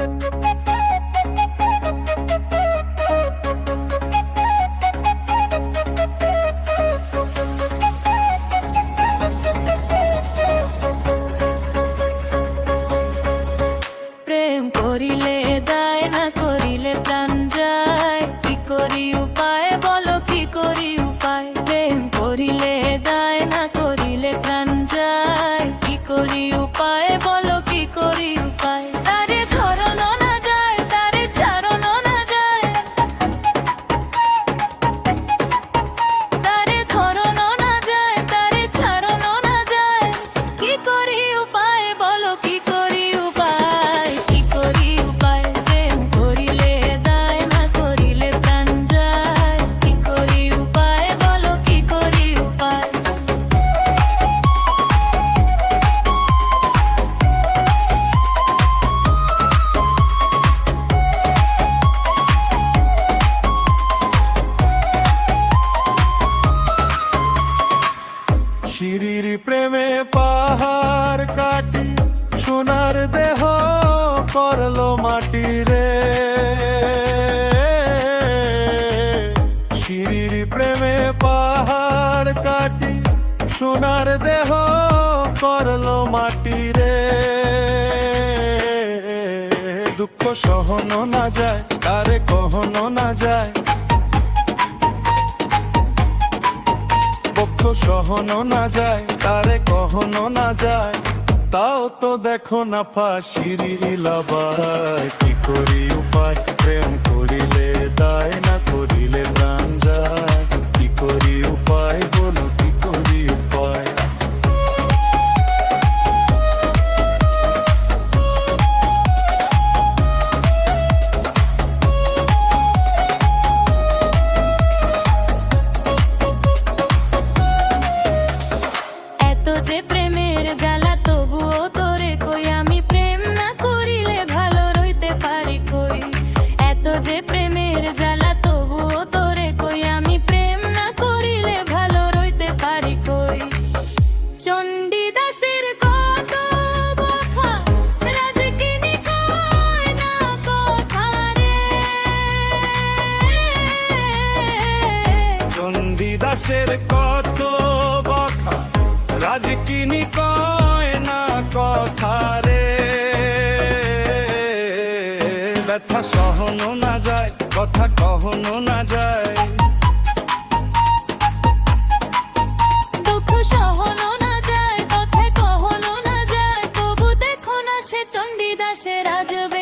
প্রেম করিলে দায়, না করিলে প্রাণ যায়। কি করি উপায় বলো, কি করি উপায়? প্রেম করিলে দায়, না করিলে প্রাণ যায়। কি করি উপায় বলো, কি করি উপায়? তারে ধরানো না যায়, তারে ছাড়ানো না যায়। তারে ধরানো না যায়, তারে ছাড়ানো না যায়। কি করি উপায় বলো, কি করি উপায়? কি করি উপায়? প্রেম করিলে দায়, না করিলে প্রাণ যায়। কি করি উপায় বলো, কি করি উপায়? শিরির প্রেমে পাহাড় কাটি, সোনার দেহ করলো মাটি রে। শিরির প্রেমে পাহাড় কাটি, সোনার দেহ করলো মাটি রে। দুঃখ সহনো না যায়, তারে কহনো না যায়। পক্ষ সহনো না যায়, তারে কহনো না যায়। তাও তো দেখো না ফাঁসির লাবায়। কি করি উপায়? প্রেম করিলে দায়, না করিলে প্রাণ যায়। কি করি উপায় বলো, কি করি উপায়? এত যে প্রেমের জ্বালা, তবুও তোরে কই আমি প্রেম না করিলে ভালো রইতে পারি কই? এত যে প্রেমের জ্বালা, তবুও তোরে কই আমি প্রেম না করিলে ভালো রইতে পারি কই? চণ্ডীদাসের কত বখা, রাজকিনী কয় না কথা রে। চণ্ডীদাসের কত বখা, রাজকিনী কয় না কথা রে। ব্যথা সহনো না যায়, কথা কহনো না যায়। দুঃখ সহনো না যায়, কথা কহনো না যায়। তবু দেখো না সে চণ্ডীদাসের রাজবে